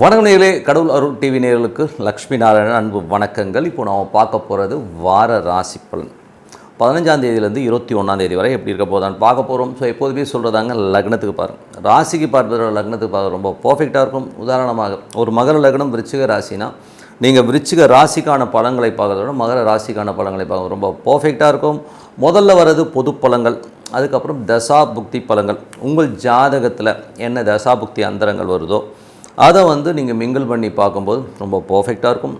வணக்கம் நேயர்களே, கடவுள் அருள் டிவி நேயர்களுக்கு லக்ஷ்மி நாராயணன் அன்பு வணக்கங்கள். இப்போ நாம் பார்க்க போகிறது வார ராசி பலன் 15ஆம் தேதியிலேருந்து 21ஆம் தேதி வரை எப்படி இருக்க போதான்னு பார்க்க போகிறோம். ஸோ எப்போதுமே சொல்கிறதாங்க, லக்னத்துக்கு பாருங்கள். ராசிக்கு பார்ப்பதோட லக்னத்துக்கு பார்க்க ரொம்ப பர்ஃபெக்டாக இருக்கும். உதாரணமாக ஒரு மகர லக்னம் விருச்சிக ராசினா நீங்கள் விருச்சிக ராசிக்கான பலன்களை பார்க்கறதோட மகர ராசிக்கான பலன்களை பார்க்க ரொம்ப பர்ஃபெக்டாக இருக்கும். முதல்ல வர்றது பொது பலன்கள், அதுக்கப்புறம் தசா புக்தி பலன்கள். உங்கள் ஜாதகத்தில் என்ன தசா புக்தி அந்தரங்கள் வருதோ அதை நீங்கள் மிங்கிள் பண்ணி பார்க்கும்போது ரொம்ப பர்ஃபெக்டாக இருக்கும்.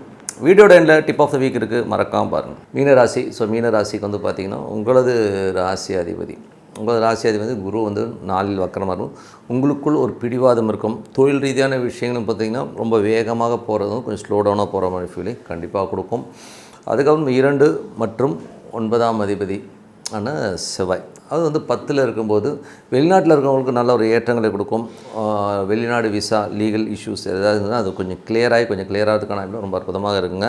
வீடியோட எண்டில் டிப் ஆஃப் த வீக் இருக்குது, மறக்காமல் பாருங்கள். மீனராசி. ஸோ மீனராசிக்கு பார்த்திங்கன்னா உங்களது ராசி அதிபதி குரு 4 வக்கரமாக இருக்கும். உங்களுக்குள் ஒரு பிடிவாதம் இருக்கும். தொழில் ரீதியான விஷயங்களும் பார்த்திங்கன்னா ரொம்ப வேகமாக போகிறதும் கொஞ்சம் ஸ்லோ டவுனாக போகிற மாதிரி ஃபீலிங் கண்டிப்பாக கொடுக்கும். அதுக்கப்புறம் 2 மற்றும் 9ஆம் அதிபதி செவ்வாய் அது 10ல் இருக்கும்போது வெளிநாட்டில் இருக்கிறவங்களுக்கு நல்ல ஒரு ஏற்றங்களை கொடுக்கும். வெளிநாடு விசா லீகல் இஷ்யூஸ் ஏதாவது இருந்தால் அது கொஞ்சம் கிளியராகிறதுக்கான ரொம்ப அற்புதமாக இருக்குங்க.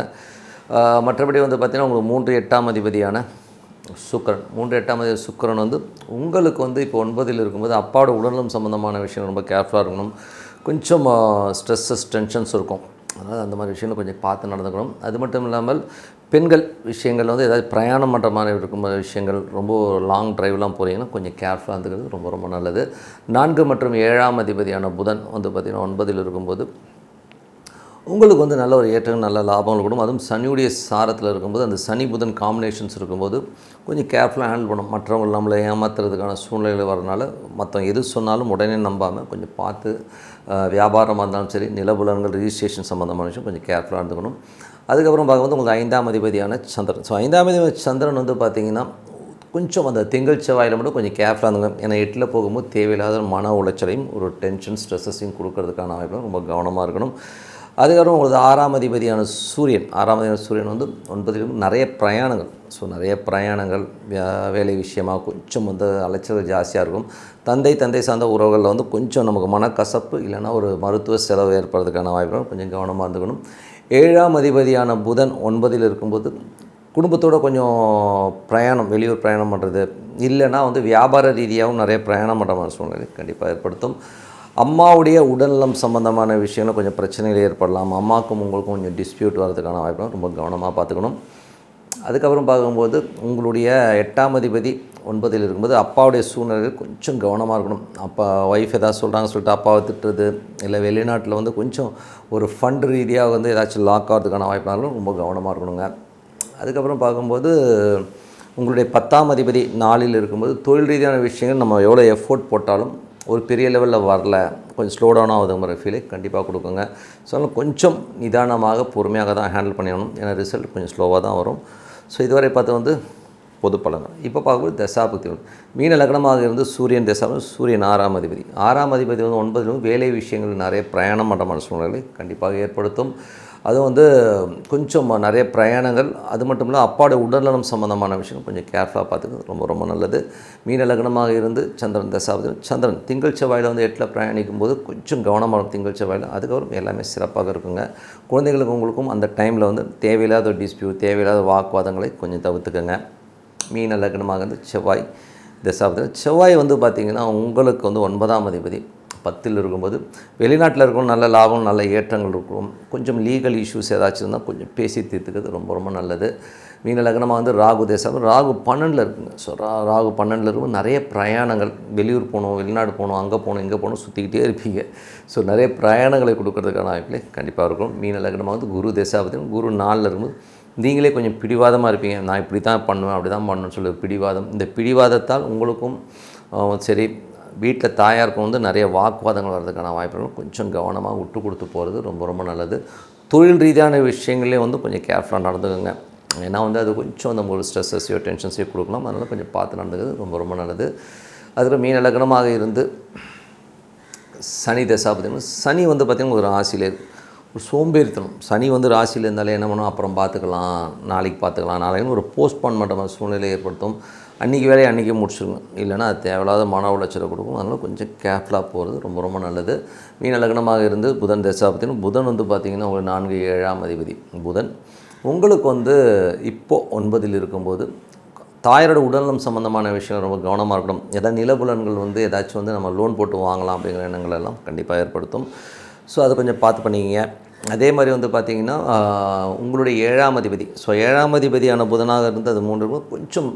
மற்றபடி பார்த்திங்கன்னா உங்களுக்கு 3 8ஆம் அதிபதியான சுக்கிரன் 3 8ஆம் அதிபதி சுக்கிரன் உங்களுக்கு இப்போ 9ல் இருக்கும்போது அப்பாவோட உடல்நலம் சம்மந்தமான விஷயம் ரொம்ப கேர்ஃபுல்லாக இருக்கணும். கொஞ்சம் ஸ்ட்ரெஸ்ஸஸ் டென்ஷன்ஸ் இருக்கும். அதனால் அந்த மாதிரி விஷயங்கள் கொஞ்சம் பார்த்து நடந்துக்கணும். அது மட்டும் இல்லாமல் பெண்கள் விஷயங்கள் ஏதாவது பிரயாணம் பண்ணுற மாதிரி இருக்கும் விஷயங்கள், ரொம்ப லாங் ட்ரைவ்லாம் போகிறீங்கன்னா கொஞ்சம் கேர்ஃபுல்லாக இருந்துக்கிறது ரொம்ப ரொம்ப நல்லது. 4 மற்றும் 7ஆம் அதிபதியான புதன் பார்த்திங்கன்னா 9ல் இருக்கும்போது உங்களுக்கு நல்ல ஒரு ஏற்றம், நல்ல லாபங்கள் கொடுக்கும். அதுவும் சனியுடைய சாரத்தில் இருக்கும்போது அந்த சனி புதன் காம்பினேஷன்ஸ் இருக்கும்போது கொஞ்சம் கேர்ஃபுல்லாக ஹேண்டில் பண்ணணும். மற்றவங்க நம்மளை ஏமாத்துறதுக்கான சூழ்நிலைகள் வரனால மற்றவங்க எது சொன்னாலும் உடனே நம்பாமல் கொஞ்சம் பார்த்து, வியாபாரமாக இருந்தாலும் சரி, நிலபுலன்கள் ரிஜிஸ்ட்ரேஷன் சம்மந்தமான விஷயம் கொஞ்சம் கேர்ஃபுல்லாக இருந்துக்கணும். அதுக்கப்புறம் பார்க்கும்போது உங்களுக்கு 5ஆம் அதிபதியான சந்திரன். ஸோ 5ஆம் அதிபதி சந்திரன் பார்த்திங்கன்னா கொஞ்சம் அந்த திங்கள் செவ்வாயில் மட்டும் கொஞ்சம் கேர்ஃபுல்லாக இருந்துங்க. ஏன்னா 8ல் போகும்போது தேவையில்லாத மன உளைச்சலையும் ஒரு டென்ஷன் ஸ்ட்ரெஸ்ஸையும் கொடுக்கறதுக்கான வாய்ப்பு ரொம்ப கவனமாக இருக்கணும். அதுக்கப்புறம் உங்களுக்கு 6ஆம் அதிபதியான சூரியன் 9லும் நிறைய பிரயாணங்கள். ஸோ நிறைய பிரயாணங்கள் வேலை விஷயமாக கொஞ்சம் அலைச்சல் ஜாஸ்தியாக இருக்கும். தந்தை சார்ந்த உறவுகளில் கொஞ்சம் நமக்கு மனக்கசப்பு இல்லைன்னா ஒரு மருத்துவ செலவு ஏற்படுறதுக்கான வாய்ப்புகள் கொஞ்சம் கவனமாக இருந்துக்கணும். 7ஆம் அதிபதியான புதன் 9ல் இருக்கும்போது குடும்பத்தோடு கொஞ்சம் பிரயாணம், வெளியூர் பிரயாணம் பண்ணுறது இல்லைன்னா வியாபார ரீதியாகவும் நிறைய பிரயாணம் பண்ணுற மாதிரி சூழ்நிலை கண்டிப்பாக ஏற்படுத்தும். அம்மாவுடைய உடல்நலம் சம்மந்தமான விஷயங்கள் கொஞ்சம் பிரச்சனைகள் ஏற்படலாம். அம்மாவுக்கும் உங்களுக்கும் கொஞ்சம் டிஸ்பியூட் வரதுக்கான வாய்ப்பு ரொம்ப கவனமாக பார்த்துக்கணும். அதுக்கப்புறம் பார்க்கும்போது உங்களுடைய 8ஆம் அதிபதி 9ல் இருக்கும்போது அப்பாவுடைய சூழ்நிலையில் கொஞ்சம் கவனமாக இருக்கணும். அப்பா ஒய்ஃப் ஏதாவது சொல்லிட்டு அப்பாவை திட்டுறது இல்லை வெளிநாட்டில் கொஞ்சம் ஒரு ஃபண்ட் ரீதியாக ஏதாச்சும் லாக் ஆகிறதுக்கான வாய்ப்புனாலும் ரொம்ப கவனமாக இருக்கணுங்க. அதுக்கப்புறம் பார்க்கும்போது உங்களுடைய 10ஆம் அதிபதி 4ல் இருக்கும்போது தொழில் ரீதியான விஷயங்கள் நம்ம எவ்வளோ எஃபோர்ட் போட்டாலும் ஒரு பெரிய லெவலில் வரல, கொஞ்சம் ஸ்லோ டவுன் ஆகுதுங்கிற ஃபீலை கண்டிப்பாக கொடுக்குங்க. ஸோ கொஞ்சம் நிதானமாக பொறுமையாக தான் ஹேண்டில் பண்ணிடணும். ஏன்னா ரிசல்ட் கொஞ்சம் ஸ்லோவாக தான் வரும். ஸோ இதுவரை பார்த்து பொது பலன்கள். இப்போ பார்க்கும்போது தசாபுக்தி மீன லக்னமாக இருந்து சூரியன் சூரியன் 6ஆம் அதிபதி 9லும் வேலை விஷயங்கள் நிறைய பிரயாணம் பண்ணுற சூழ்நிலை கண்டிப்பாக ஏற்படுத்தும். அதுவும் கொஞ்சம் நிறைய பிரயாணங்கள். அது மட்டும் இல்லை அப்பாவோட உடல்நலம் சம்மந்தமான விஷயம் கொஞ்சம் கேர்ஃபுல்லாக பார்த்துக்கிறது ரொம்ப ரொம்ப நல்லது. மீன லக்னமாக இருந்து சந்திரன் தசாபதி சந்திரன் திங்கள் செவ்வாயில் 8ல் பிரயாணிக்கும் போது கொஞ்சம் கவனமாக இருக்கும் திங்கள் செவ்வாயில். அதுக்கப்புறம் எல்லாமே சிறப்பாக இருக்குங்க. குழந்தைகளுக்கு உங்களுக்கும் அந்த டைமில் தேவையில்லாத டிஸ்பியூட், தேவையில்லாத வாக்குவாதங்களை கொஞ்சம் தவிர்த்துக்கங்க. மீன லக்னமாக இருந்து செவ்வாய் தசாபதி செவ்வாய் பார்த்திங்கன்னா உங்களுக்கு 9ஆம் அதிபதி 10ல் இருக்கும்போது வெளிநாட்டில் இருக்கணும், நல்ல லாபம், நல்ல ஏற்றங்கள் இருக்கும். கொஞ்சம் லீகல் இஷ்யூஸ் ஏதாச்சும் இருந்தால் கொஞ்சம் பேசி தீர்த்துக்கிறது ரொம்ப ரொம்ப நல்லது. மீன லக்னமாக ராகு தேசம் ராகு 12ல் இருக்குங்க. ஸோ ராகு 12ல் இருக்கும்போது நிறைய பிரயாணங்கள், வெளியூர் போகணும், வெளிநாடு போகணும், அங்கே போகணும், இங்கே போகணும், சுற்றிக்கிட்டே இருப்பீங்க. ஸோ நிறைய பிரயாணங்களை கொடுக்கறதுக்கான வாய்ப்புகளே கண்டிப்பாக இருக்கும். மீன லக்னமாக குரு தேசாபதி குரு 4ல் இருக்கும்போது நீங்களே கொஞ்சம் பிடிவாதமாக இருப்பீங்க. நான் இப்படி தான் பண்ணுவேன், அப்படி தான் பண்ணணும்னு சொல்லி பிடிவாதம். இந்த பிடிவாதத்தால் உங்களுக்கும் சரி வீட்டில் தாயாருக்கும் நிறைய வாக்குவாதங்கள் வர்றதுக்கான வாய்ப்புகள் கொஞ்சம் கவனமாக விட்டு கொடுத்து போகிறது ரொம்ப ரொம்ப நல்லது. தொழில் ரீதியான விஷயங்களே கொஞ்சம் கேர்ஃபுல்லாக நடந்துக்கோங்க. ஏன்னா அது கொஞ்சம் ஒரு ஸ்ட்ரெஸ்ஸையோ டென்ஷன்ஸையோ கொடுக்கலாம். அதனால் கொஞ்சம் பார்த்து நடந்துக்கிறது ரொம்ப ரொம்ப நல்லது. அதில் மீன லக்னமாக இருந்து சனி தசாபதி சனி பார்த்திங்கன்னா ஒரு ராசியிலே ஒரு சோம்பேறித்தனம். சனி ராசியில் இருந்தாலே என்ன பண்ணும், அப்புறம் பார்த்துக்கலாம், நாளைக்கு பார்த்துக்கலாம், நாளைக்குன்னு ஒரு போஸ்ட்போன் பண்ணுற மாதிரி சூழ்நிலை ஏற்படுத்தும். அன்றைக்கி வேலையை அன்றைக்கே முடிச்சுருங்க, இல்லைனா அது தேவையில்லாத மன உளைச்சலை கொடுக்கும். அதனால் கொஞ்சம் கேர்ஃபுல்லாக போகிறது ரொம்ப ரொம்ப நல்லது. மீன லக்னமாக இருந்து புதன் தசாபதினு புதன் பார்த்திங்கன்னா உங்களுக்கு 4 7ஆம் அதிபதி புதன் உங்களுக்கு இப்போது 9ல் இருக்கும்போது தாயாரோட உடல்நலம் சம்மந்தமான விஷயம் ரொம்ப கவனமாக இருக்கணும். ஏதாவது நிலபுலன்கள் ஏதாச்சும் நம்ம லோன் போட்டு வாங்கலாம் அப்படிங்கிற எண்ணங்கள் எல்லாம் கண்டிப்பாக ஏற்படுத்தும். ஸோ அதை கொஞ்சம் பார்த்து பண்ணிக்கிங்க. அதே மாதிரி வந்து பார்த்திங்கன்னா உங்களுடைய 7ஆம் அதிபதி, ஸோ 7ஆம் அதிபதியான புதனாக இருந்து அது 3 கொஞ்சம்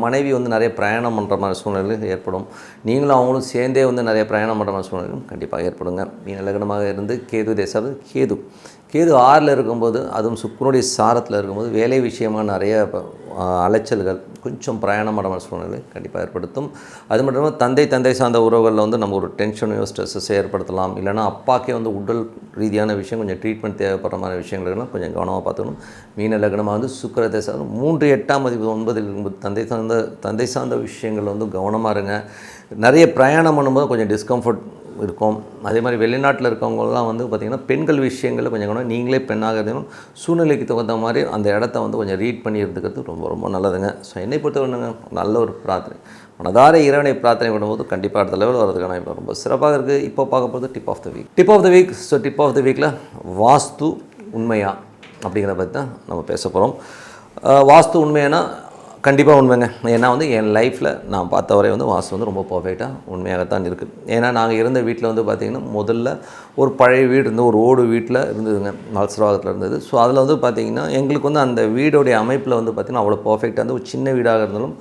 மனைவி வந்து நிறைய பிரயாணம் பண்ணுற மாதிரி சூழ்நிலை ஏற்படும். நீங்களும் அவங்களும் சேர்ந்தே வந்து நிறைய பிரயாணம் பண்ணுற மாதிரி சூழ்நிலையும் கண்டிப்பாக ஏற்படுங்க. மீன லக்னமாக இருந்து கேது தேசம், கேது 6ல் இருக்கும்போது, அதுவும் சுக்கிரனுடைய சாரத்தில் இருக்கும்போது வேலை விஷயமாக நிறைய அலைச்சல்கள், கொஞ்சம் பிரயாணம் பண்ணுற மாதிரி சூழ்நிலை கண்டிப்பாக ஏற்படுத்தும். அது மட்டும் இல்லாமல் தந்தை சார்ந்த உறவுகளில் வந்து நம்ம ஒரு டென்ஷனையோ ஸ்ட்ரெஸ்ஸை ஏற்படுத்தலாம். இல்லைனா அப்பாக்கே வந்து உடல் ரீதியான விஷயம் கொஞ்சம் ட்ரீட்மெண்ட் தேவைப்படுற மாதிரி விஷயங்கள்லாம் கொஞ்சம் கவனமாக பார்த்துக்கணும். மீன லக்னமாக வந்து சுக்கிர தேசம் 3 8ஆம் அதிபதி 9ல் இருக்கும்போது தந்தை சார்ந்த விஷயங்கள் வந்து கவனமாக இருங்க. நிறைய பிரயாணம் பண்ணும்போது கொஞ்சம் டிஸ்கம்ஃபர்ட் இருக்கும். அதே மாதிரி வெளிநாட்டில் இருக்கவங்கலாம் வந்து பார்த்திங்கன்னா பெண்கள் விஷயங்களில் கொஞ்சம் கவனம், நீங்களே பெண்ணாக இருந்தாலும் சூழ்நிலைக்கு தகுந்த மாதிரி அந்த இடத்த வந்து கொஞ்சம் ரீட் பண்ணி இருந்துக்கிறது ரொம்ப ரொம்ப நல்லதுங்க. ஸோ என்னை பொறுத்தவரைங்க நல்ல ஒரு பிரார்த்தனை, மனதார இறைவனை பிரார்த்தனை பண்ணும்போது கண்டிப்பாக அடுத்த லெவல் வரதுக்கான இப்போ ரொம்ப சிறப்பாக இருக்குது. இப்போ பார்க்க போகிறது tip of the week. So tip of the வீக்கில் வாஸ்து உண்மையா அப்படிங்கிறத பற்றி தான் நம்ம பேச போகிறோம். வாஸ்து உண்மையானா கண்டிப்பாக உண்மைங்க. ஏன்னா வந்து என் லைஃப்பில் நான் பார்த்த வரை வந்து வாஸ்து வந்து ரொம்ப பர்ஃபெக்டாக உண்மையாகத்தான் இருக்குது. ஏன்னா நாங்கள் இருந்த வீட்டில் வந்து பார்த்திங்கன்னா முதல்ல ஒரு பழைய வீடு இருந்து ஒரு ஓடு வீட்டில் இருந்ததுங்க, மல்சரவாகத்தில் இருந்தது. ஸோ அதில் வந்து பார்த்திங்கன்னா எங்களுக்கு வந்து அந்த வீடோடைய அமைப்பில் வந்து பார்த்திங்கன்னா அவ்வளோ பர்ஃபெக்டாக வந்து ஒரு சின்ன வீடாக இருந்தாலும்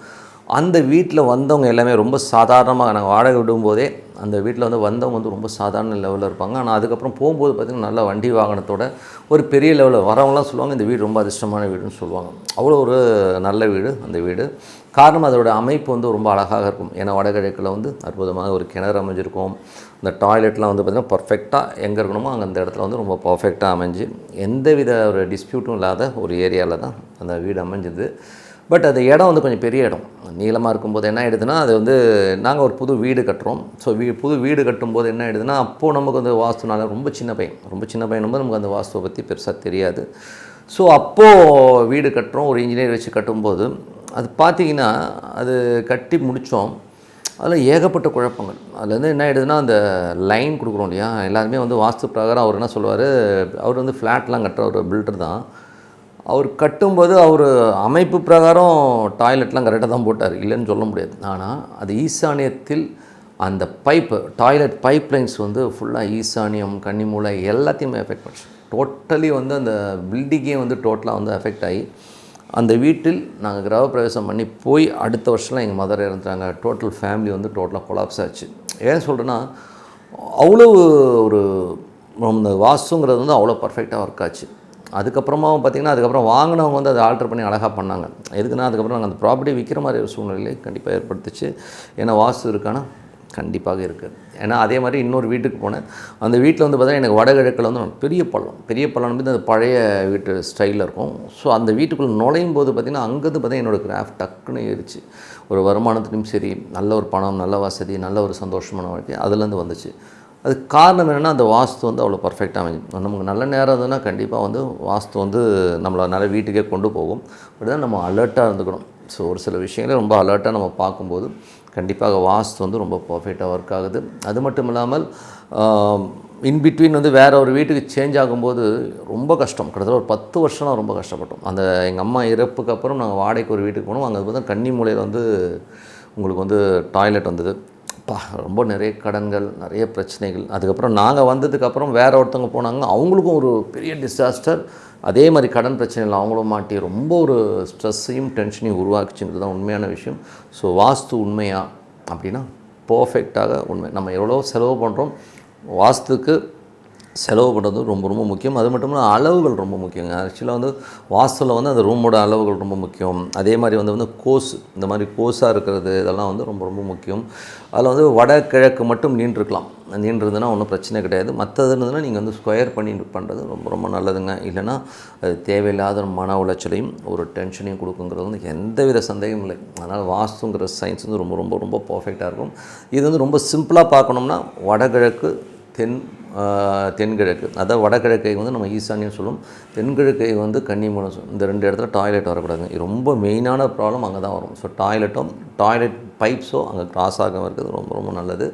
அந்த வீட்டில் வந்தவங்க எல்லாமே ரொம்ப சாதாரணமாக, நாங்கள் வாடகை விடும்போதே அந்த வீட்டில் வந்து வந்தவங்க வந்து ரொம்ப சாதாரண லெவலில் இருப்பாங்க. ஆனால் அதுக்கப்புறம் போகும்போது பார்த்திங்கன்னா நல்ல வண்டி வாகனத்தோட ஒரு பெரிய லெவலில் வரவங்களாம் சொல்லுவாங்க இந்த வீடு ரொம்ப அதிர்ஷ்டமான வீடுன்னு சொல்லுவாங்க. அவ்வளோ ஒரு நல்ல வீடு அந்த வீடு. காரணம் அதோட அமைப்பு வந்து ரொம்ப அழகாக இருக்கும். ஏன்னா வடகிழக்கில் வந்து அற்புதமாக ஒரு கிணறு அமைஞ்சிருக்கும். இந்த டாய்லெட்லாம் வந்து பார்த்திங்கன்னா பர்ஃபெக்டாக எங்கே இருக்கணுமோ அங்கே அந்த இடத்துல வந்து ரொம்ப பர்ஃபெக்டாக அமைஞ்சு எந்தவித ஒரு டிஸ்பியூட்டும் இல்லாத ஒரு ஏரியாவில் தான் அந்த வீடு அமைஞ்சுது. பட் அது இடம் வந்து கொஞ்சம் பெரிய இடம், நீளமாக இருக்கும்போது என்ன ஆகிடுதுன்னா அது வந்து நாங்கள் ஒரு புது வீடு கட்டுறோம். ஸோ புது வீடு கட்டும்போது என்ன ஆகிடுதுன்னா அப்போது நமக்கு வந்து வாஸ்துனால ரொம்ப சின்ன பையனும்போது நமக்கு அந்த வாஸ்துவை பற்றி பெருசாக தெரியாது. ஸோ அப்போது வீடு கட்டுறோம், ஒரு இன்ஜினியர் வச்சு கட்டும்போது அது பார்த்திங்கன்னா அது கட்டி முடித்தோம். அதில் ஏகப்பட்ட குழப்பங்கள். அதுலேருந்து என்ன ஆகிடுதுன்னா அந்த லைன் கொடுக்குறோம் இல்லையா, எல்லாருமே வந்து வாஸ்து பிரகாரம் அவர் என்ன சொல்லுவார், அவர் வந்து ஃப்ளாட்லாம் கட்டுற ஒரு பில்டர் தான். அவர் கட்டும்போது அவர் அமைப்பு பிரகாரம் டாய்லெட்லாம் கரெக்டாக தான் போட்டார், இல்லைன்னு சொல்ல முடியாது. ஆனால் அது ஈசானியத்தில் அந்த டாய்லெட் பைப் லைன்ஸ் வந்து ஃபுல்லாக ஈசானியம், கன்னிமூலை எல்லாத்தையுமே எஃபெக்ட் பண்ணிச்சு. டோட்டலி வந்து அந்த பில்டிங்கே வந்து டோட்டலாக வந்து எஃபெக்ட் ஆகி அந்த வீட்டில் நாங்கள் கிரகப்பிரவேசம் பண்ணி போய் அடுத்த வருஷம்லாம் எங்கள் மதர் இறந்துட்டாங்க. டோட்டல் ஃபேமிலி வந்து டோட்டலாக கொலாப்ஸ் ஆச்சு. ஏன் சொல்கிறேன்னா அவ்வளோ ஒரு அந்த வாஸ்துங்கிறது வந்து அவ்வளோ பர்ஃபெக்டாக ஒர்க் ஆச்சு. அதுக்கப்புறமாவும் பார்த்திங்கன்னா அதுக்கப்புறம் வாங்கினவங்க வந்து அதை ஆல்ட்ரு பண்ணி அழகாக பண்ணாங்க. எதுக்குன்னா அதுக்கப்புறம் நாங்கள் அந்த ப்ராப்பர்ட்டி விற்கிற மாதிரி ஒரு சூழ்நிலையை கண்டிப்பாக ஏற்படுத்துச்சு. ஏன்னா வாஸ்து இருக்கானா கண்டிப்பாக இருக்குது. ஏன்னா அதே மாதிரி இன்னொரு வீட்டுக்கு போனேன். அந்த வீட்டில் வந்து பார்த்தீங்கன்னா எனக்கு வடகிழக்கில் வந்து பெரிய பள்ளம் வந்து அது பழைய வீட்டு ஸ்டைலில் இருக்கும். ஸோ அந்த வீட்டுக்குள்ளே நுழையும் போது பார்த்திங்கன்னா அங்கேருந்து பார்த்தீங்கன்னா என்னோடய கிராஃப்ட் டக்குன்னு ஏறிச்சு. ஒரு வருமானத்துலையும் சரி, நல்ல ஒரு பணம், நல்ல வசதி, நல்ல ஒரு சந்தோஷமான வாழ்க்கை அதுலேருந்து வந்துச்சு. அதுக்கு காரணம் என்னென்னா அந்த வாஸ்து வந்து அவ்வளோ பர்ஃபெக்டாக அமைஞ்சு. நமக்கு நல்ல நேரம் இருந்ததுன்னா கண்டிப்பாக வந்து வாஸ்து வந்து நம்மளை நல்ல வீட்டுக்கே கொண்டு போகும். பட் தான் நம்ம அலர்ட்டாக இருந்துக்கணும். ஸோ ஒரு சில விஷயங்களே ரொம்ப அலர்ட்டாக நம்ம பார்க்கும்போது கண்டிப்பாக வாஸ்து வந்து ரொம்ப பர்ஃபெக்டாக ஒர்க் ஆகுது. அது மட்டும் இல்லாமல் இன்பிட்வீன் வந்து வேறு ஒரு வீட்டுக்கு சேஞ்ச் ஆகும்போது ரொம்ப கஷ்டம். கிட்டத்தட்ட ஒரு 10 வருஷம்லாம் ரொம்ப கஷ்டப்பட்டோம். அந்த எங்கள் அம்மா இறப்புக்கு அப்புறம் நாங்கள் வாடகைக்கு ஒரு வீட்டுக்கு போனோம். அங்கே பார்த்தா கன்னிமூலையில் வந்து உங்களுக்கு வந்து டாய்லெட் வந்தது. ரொம்ப நிறைய கடன்கள், நிறைய பிரச்சனைகள். அதுக்கப்புறம் நாங்கள் வந்ததுக்கப்புறம் வேறு ஒருத்தவங்க போனாங்க, அவங்களுக்கும் ஒரு பெரிய டிசாஸ்டர். அதே மாதிரி கடன் பிரச்சனைகள் அவங்களும் மாட்டி ரொம்ப ஒரு ஸ்ட்ரெஸ்ஸையும் டென்ஷனையும் உருவாக்குச்சுங்கிறது தான் உண்மையான விஷயம். ஸோ வாஸ்து உண்மையா அப்படின்னா பர்ஃபெக்டாக உண்மை. நம்ம எவ்வளோ செலவு பண்ணுறோம், வாஸ்துக்கு செலவு பண்ணுறது ரொம்ப ரொம்ப முக்கியம். அது மட்டும் இல்லாமல் அளவுகள் ரொம்ப முக்கியங்க. ஆக்சுவலாக வந்து வாஸ்துவில் வந்து அந்த ரூமோட அளவுகள் ரொம்ப முக்கியம். அதே மாதிரி வந்து கோஸ், இந்த மாதிரி கோஸாக இருக்கிறது இதெல்லாம் வந்து ரொம்ப ரொம்ப முக்கியம். அதில் வந்து வடகிழக்கு மட்டும் நீண்டிருந்ததுன்னா ஒன்றும் பிரச்சனை கிடையாது. மற்றது இருந்ததுன்னா நீங்கள் வந்து ஸ்கொயர் பண்ணி பண்ணுறது ரொம்ப ரொம்ப நல்லதுங்க. இல்லைனா அது தேவையில்லாத மன உளைச்சலையும் ஒரு டென்ஷனையும் கொடுக்குங்கிறது வந்து எந்தவித சந்தேகமும் இல்லை. அதனால் வாஸ்துங்கிற சயின்ஸ் வந்து ரொம்ப ரொம்ப ரொம்ப பர்ஃபெக்டாக இருக்கும். இது வந்து ரொம்ப சிம்பிளாக பார்க்கணும்னா வடகிழக்கு, தென்கிழக்கு, அதாவது வடகிழக்கை வந்து நம்ம ஈசானியம் சொல்லுவோம், தென்கிழக்கை வந்து கன்னிமூலம் சொல்லுவோம். இந்த 2 இடத்துல டாய்லெட் வரக்கூடாதுங்க. இது ரொம்ப மெயினான ப்ராப்ளம் அங்கே தான் வரும். ஸோ டாய்லெட் பைப்ஸோ அங்கே கிராஸ் ஆகாமல் இருக்கிறது ரொம்ப ரொம்ப நல்லது.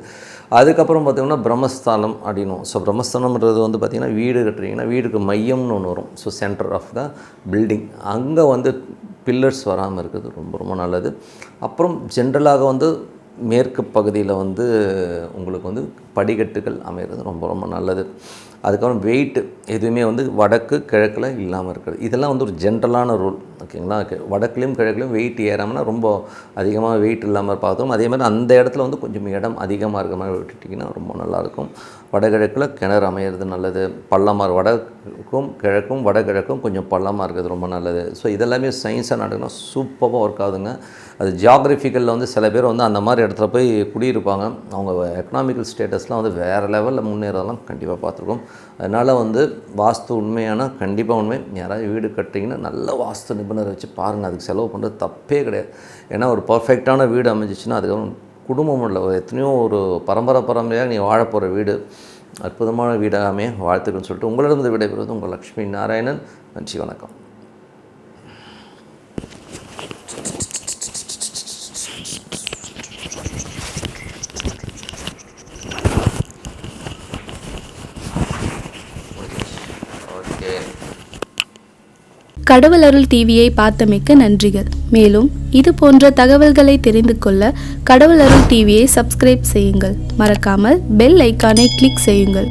அதுக்கப்புறம் பார்த்திங்கன்னா பிரம்மஸ்தானம் அப்படின்னும். ஸோ பிரம்மஸ்தானம்ன்றது வந்து பார்த்திங்கன்னா வீடு கட்டுறீங்கன்னா வீடுக்கு மையம்னு ஒன்று வரும். So centre of the building, அங்கே வந்து பில்லர்ஸ் வராமல் இருக்கிறது ரொம்ப ரொம்ப நல்லது. அப்புறம் ஜென்ரலாக வந்து மேற்கு பகுதியில் வந்து உங்களுக்கு வந்து படிக்கட்டுகள் அமைகிறது ரொம்ப ரொம்ப நல்லது. அதுக்கப்புறம் வெயிட்டு எதுவுமே வந்து வடக்கு கிழக்கில் இல்லாமல் இருக்கிறது. இதெல்லாம் வந்து ஒரு ஜென்ரலான ரூல், ஓகேங்களா. வடக்குலேயும் கிழக்குலையும் வெயிட் ஏறாமல்னா ரொம்ப அதிகமாக வெயிட் இல்லாமல் பார்த்துக்கணும். அதே மாதிரி அந்த இடத்துல வந்து கொஞ்சம் இடம் அதிகமாக இருக்கிற மாதிரி விட்டுட்டிங்கன்னா ரொம்ப நல்லாயிருக்கும். வடகிழக்கில் கிணறு அமையிறது நல்லது. பள்ளமாக வடக்கும் கிழக்கும் வடகிழக்கும் கொஞ்சம் பள்ளமாக இருக்கிறது ரொம்ப நல்லது. ஸோ இதெல்லாமே சயின்ஸாக நடக்கணும், சூப்பராக ஒர்க் ஆகுதுங்க. அது ஜியாகிரபிக்கலில் வந்து சில பேர் வந்து அந்த மாதிரி இடத்துல போய் குடியிருப்பாங்க. அவங்க எக்கனாமிக்கல் ஸ்டேட்டஸ்லாம் வந்து வேறு லெவலில் முன்னேறதெல்லாம் கண்டிப்பாக பார்த்துருக்கோம். அதனால் வந்து வாஸ்து உண்மையான கண்டிப்பாக உண்மை. யாராவது வீடு கட்டிங்கன்னா நல்ல வாஸ்து நிபுணரை வச்சு பாருங்கள். அதுக்கு செலவு பண்ணுறது தப்பே கிடையாது. ஏன்னா ஒரு பர்ஃபெக்டான வீடு அமைஞ்சிச்சுன்னா அதுக்கப்புறம் குடும்பம் இல்லை, எத்தனையோ ஒரு பரம்பரையாக நீ வாழப்போகிற வீடு அற்புதமான வீடாக அமைய வாழ்த்துக்கள்னு சொல்லிட்டு உங்களிடம் விடைபெறுவது உங்கள் லக்ஷ்மி நாராயணன். நன்றி, வணக்கம். கடவுள் அருள் டிவியை பார்த்தமைக்கு நன்றிகள். மேலும் இது போன்ற தகவல்களை தெரிந்து கொள்ள கடவுள் அருள் டிவியை சப்ஸ்கிரைப் செய்யுங்கள். மறக்காமல் பெல் ஐக்கானை கிளிக் செய்யுங்கள்.